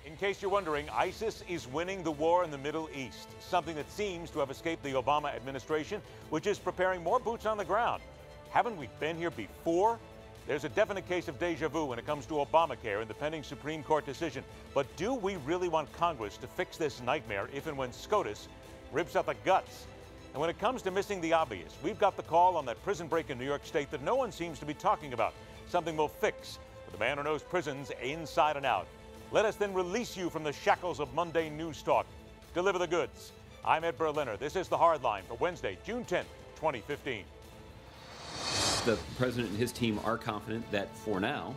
In case you're wondering, ISIS is winning the war in the Middle East, something that seems to have escaped the Obama administration, which is preparing more boots on the ground. Haven't we been here before? There's a definite case of deja vu when it comes to Obamacare and the pending Supreme Court decision. But do we really want Congress to fix this nightmare if and when SCOTUS rips out the guts? And when it comes to missing the obvious, we've got the call on that prison break in New York State that no one seems to be talking about. Something we'll fix with the man who knows prisons inside and out. Let us then release you from the shackles of mundane news talk. Deliver the goods. I'm Ed Berliner. This is The Hard Line for Wednesday, June 10th, 2015. The president and his team are confident that for now,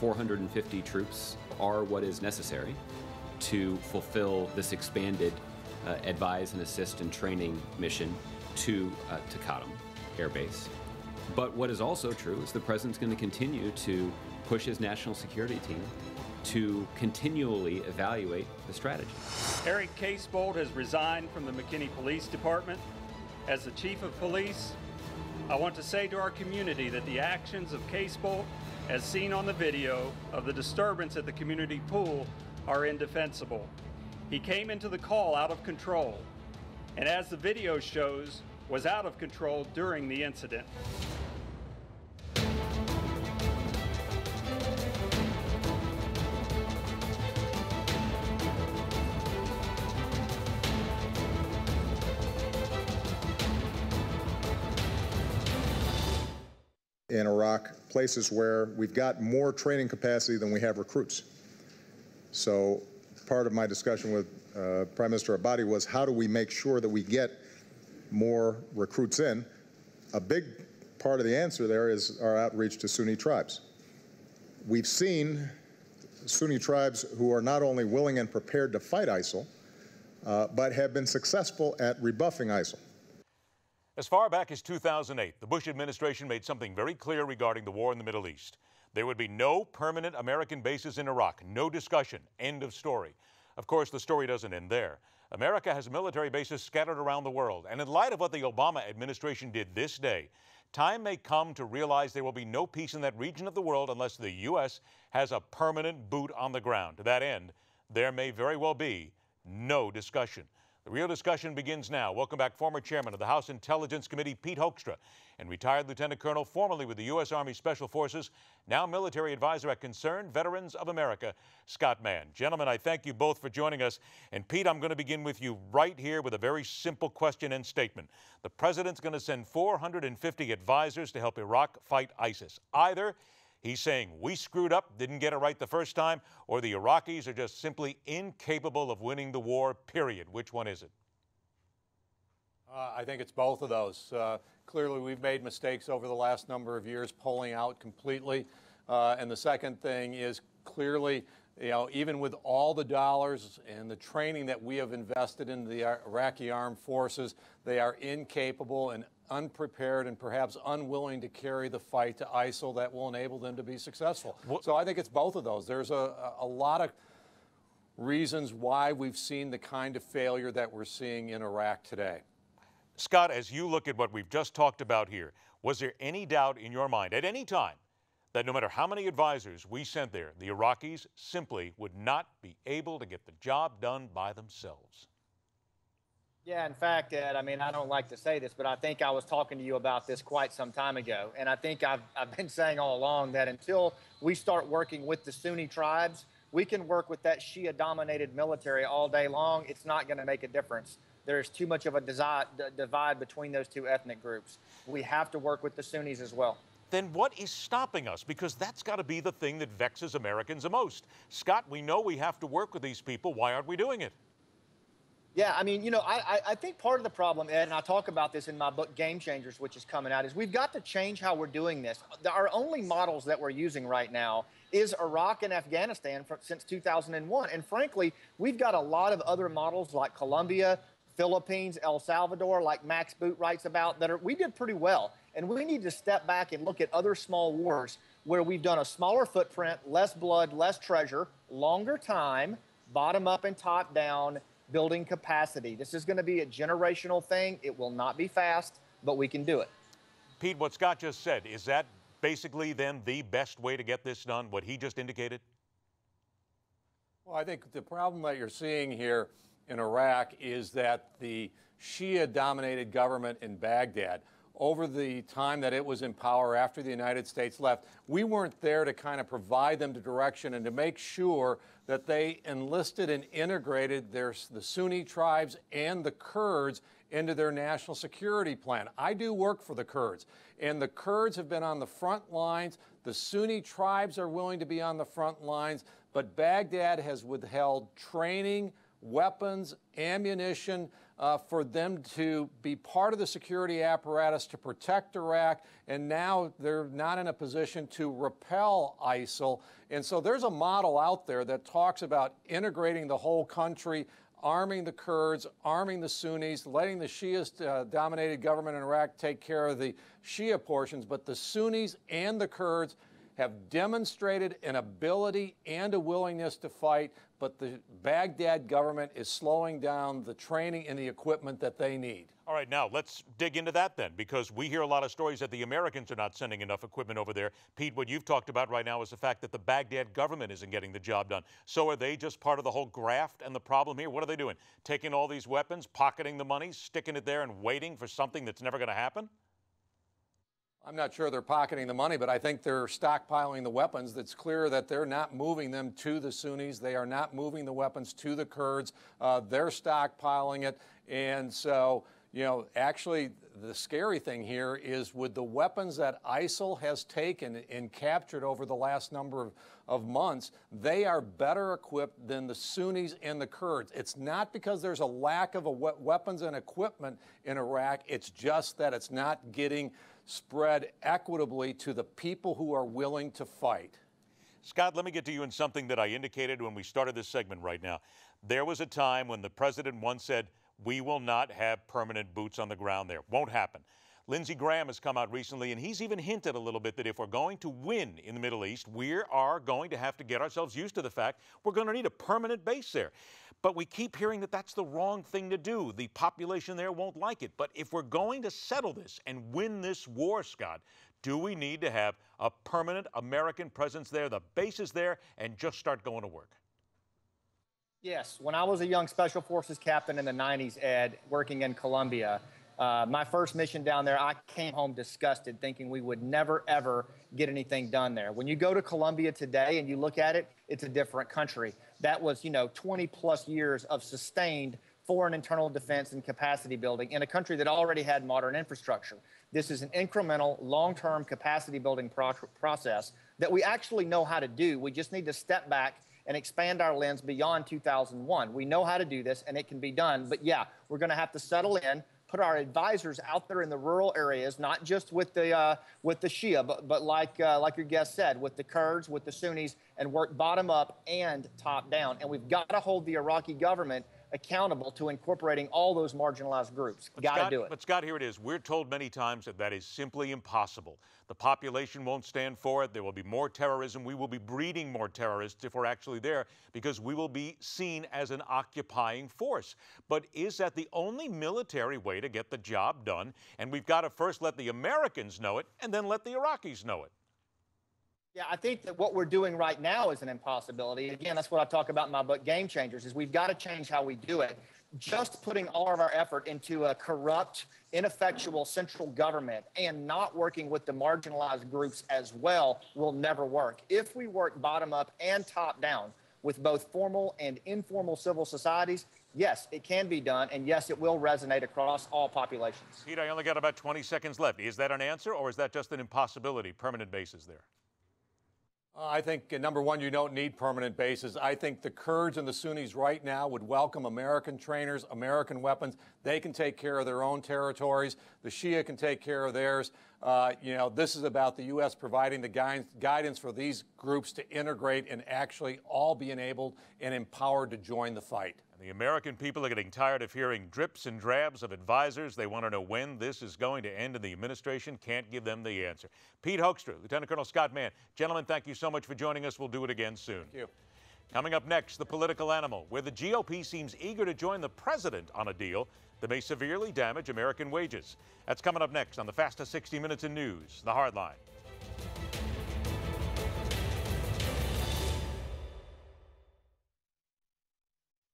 450 troops are what is necessary to fulfill this expanded advise and assist and training mission to Kadam Air Base. But what is also true is the president's going to continue to push his national security team to continually evaluate the strategy. Eric Casebolt has resigned from the McKinney Police Department. As the Chief of Police, I want to say to our community that the actions of Casebolt, as seen on the video of the disturbance at the community pool, are indefensible. He came into the call out of control, and as the video shows, was out of control during the incident. In Iraq, places where we've got more training capacity than we have recruits. So part of my discussion with Prime Minister Abadi was how do we make sure that we get more recruits in? A big part of the answer there is our outreach to Sunni tribes. We've seen Sunni tribes who are not only willing and prepared to fight ISIL, but have been successful at rebuffing ISIL. As far back as 2008, the Bush administration made something very clear regarding the war in the Middle East. There would be no permanent American bases in Iraq, no discussion, end of story. Of course, the story doesn't end there. America has military bases scattered around the world, and in light of what the Obama administration did this day, time may come to realize there will be no peace in that region of the world unless the U.S. has a permanent boot on the ground. To that end, there may very well be no discussion. The real discussion begins now. Welcome back, former chairman of the House Intelligence Committee, Pete Hoekstra, and retired Lieutenant Colonel formerly with the U.S. Army Special Forces, now military advisor at Concerned Veterans of America, Scott Mann. Gentlemen, I thank you both for joining us. And Pete, I'm going to begin with you right here with a very simple question and statement. The president's going to send 450 advisors to help Iraq fight ISIS. Either he's saying we screwed up, didn't get it right the first time, or the Iraqis are just simply incapable of winning the war, period. Which one is it? I think it's both of those. Clearly, we've made mistakes over the last number of years, pulling out completely. And the second thing is clearly, even with all the dollars and the training that we have invested in the Iraqi armed forces, they are incapable and unprepared and perhaps unwilling to carry the fight to ISIL that will enable them to be successful. So I think it's both of those. There's a lot of reasons why we've seen the kind of failure that we're seeing in Iraq today. Scott, as you look at what we've just talked about here, was there any doubt in your mind at any time that no matter how many advisors we sent there, the Iraqis simply would not be able to get the job done by themselves? Yeah, in fact, Ed, I mean, I don't like to say this, but I think I was talking to you about this quite some time ago. And I think I've been saying all along that until we start working with the Sunni tribes, we can work with that Shia-dominated military all day long. It's not going to make a difference. There's too much of a divide between those two ethnic groups. We have to work with the Sunnis as well. Then what is stopping us? Because that's got to be the thing that vexes Americans the most. Scott, we know we have to work with these people. Why aren't we doing it? Yeah, I mean, I think part of the problem, Ed, and I talk about this in my book, Game Changers, which is coming out, is we've got to change how we're doing this. Our only models that we're using right now is Iraq and Afghanistan since 2001. And frankly, we've got a lot of other models like Colombia, Philippines, El Salvador, like Max Boot writes about, we did pretty well. And we need to step back and look at other small wars where we've done a smaller footprint, less blood, less treasure, longer time, bottom up and top down, building capacity. This is going to be a generational thing. It will not be fast, but we can do it. Pete, what Scott just said, is that basically then the best way to get this done, what he just indicated? Well, I think the problem that you're seeing here in Iraq is that the Shia-dominated government in Baghdad, over the time that it was in power after the United States left, we weren't there to kind of provide them the direction and to make sure that they enlisted and integrated the Sunni tribes and the Kurds into their national security plan. I do work for the Kurds, and the Kurds have been on the front lines. The Sunni tribes are willing to be on the front lines, but Baghdad has withheld training, weapons, ammunition for them to be part of the security apparatus to protect Iraq, and now they're not in a position to repel ISIL. And so there's a model out there that talks about integrating the whole country, arming the Kurds, arming the Sunnis, letting the Shia-dominated government in Iraq take care of the Shia portions, but the Sunnis and the Kurds have demonstrated an ability and a willingness to fight, but the Baghdad government is slowing down the training and the equipment that they need. All right, now let's dig into that then, because we hear a lot of stories that the Americans are not sending enough equipment over there. Pete, what you've talked about right now is the fact that the Baghdad government isn't getting the job done. So are they just part of the whole graft and the problem here? What are they doing? Taking all these weapons, pocketing the money, sticking it there and waiting for something that's never going to happen? I'm not sure they're pocketing the money, but I think they're stockpiling the weapons. It's clear that they're not moving them to the Sunnis. They are not moving the weapons to the Kurds. They're stockpiling it. And so, you know, actually the scary thing here is with the weapons that ISIL has taken and captured over the last number of months, they are better equipped than the Sunnis and the Kurds. It's not because there's a lack of weapons and equipment in Iraq. It's just that it's not getting spread equitably to the people who are willing to fight. Scott, let me get to you in something that I indicated when we started this segment right now. There was a time when the president once said, we will not have permanent boots on the ground there. Won't happen. Lindsey Graham has come out recently, and he's even hinted a little bit that if we're going to win in the Middle East, we are going to have to get ourselves used to the fact we're going to need a permanent base there. But we keep hearing that that's the wrong thing to do. The population there won't like it. But if we're going to settle this and win this war, Scott, do we need to have a permanent American presence there, the base is there, and just start going to work? Yes. When I was a young Special Forces captain in the 90s, Ed, working in Colombia, my first mission down there, I came home disgusted, thinking we would never, ever get anything done there. When you go to Colombia today and you look at it, it's a different country. That was, 20-plus years of sustained foreign internal defense and capacity building in a country that already had modern infrastructure. This is an incremental, long-term capacity building process that we actually know how to do. We just need to step back and expand our lens beyond 2001. We know how to do this, and it can be done. But, yeah, we're going to have to settle in, put our advisors out there in the rural areas, not just with the Shia, but like your guest said, with the Kurds, with the Sunnis, and work bottom up and top down. And we've got to hold the Iraqi government accountable to incorporating all those marginalized groups. Got to do it. But Scott, here it is. We're told many times that that is simply impossible. The population won't stand for it. There will be more terrorism. We will be breeding more terrorists if we're actually there because we will be seen as an occupying force. But is that the only military way to get the job done? And we've got to first let the Americans know it and then let the Iraqis know it. Yeah, I think that what we're doing right now is an impossibility. Again, that's what I talk about in my book, Game Changers, is we've got to change how we do it. Just putting all of our effort into a corrupt, ineffectual central government and not working with the marginalized groups as well will never work. If we work bottom up and top down with both formal and informal civil societies, yes, it can be done, and yes, it will resonate across all populations. Pete, I only got about 20 seconds left. Is that an answer, or is that just an impossibility, permanent bases there? I think, number one, you don't need permanent bases. I think the Kurds and the Sunnis right now would welcome American trainers, American weapons. They can take care of their own territories. The Shia can take care of theirs. This is about the U.S. providing the guidance for these groups to integrate and actually all be enabled and empowered to join the fight. The American people are getting tired of hearing drips and drabs of advisors. They want to know when this is going to end, and the administration can't give them the answer. Pete Hoekstra, Lieutenant Colonel Scott Mann. Gentlemen, thank you so much for joining us. We'll do it again soon. Thank you. Coming up next, the political animal, where the GOP seems eager to join the president on a deal that may severely damage American wages. That's coming up next on the fastest 60 minutes in news, The Hardline.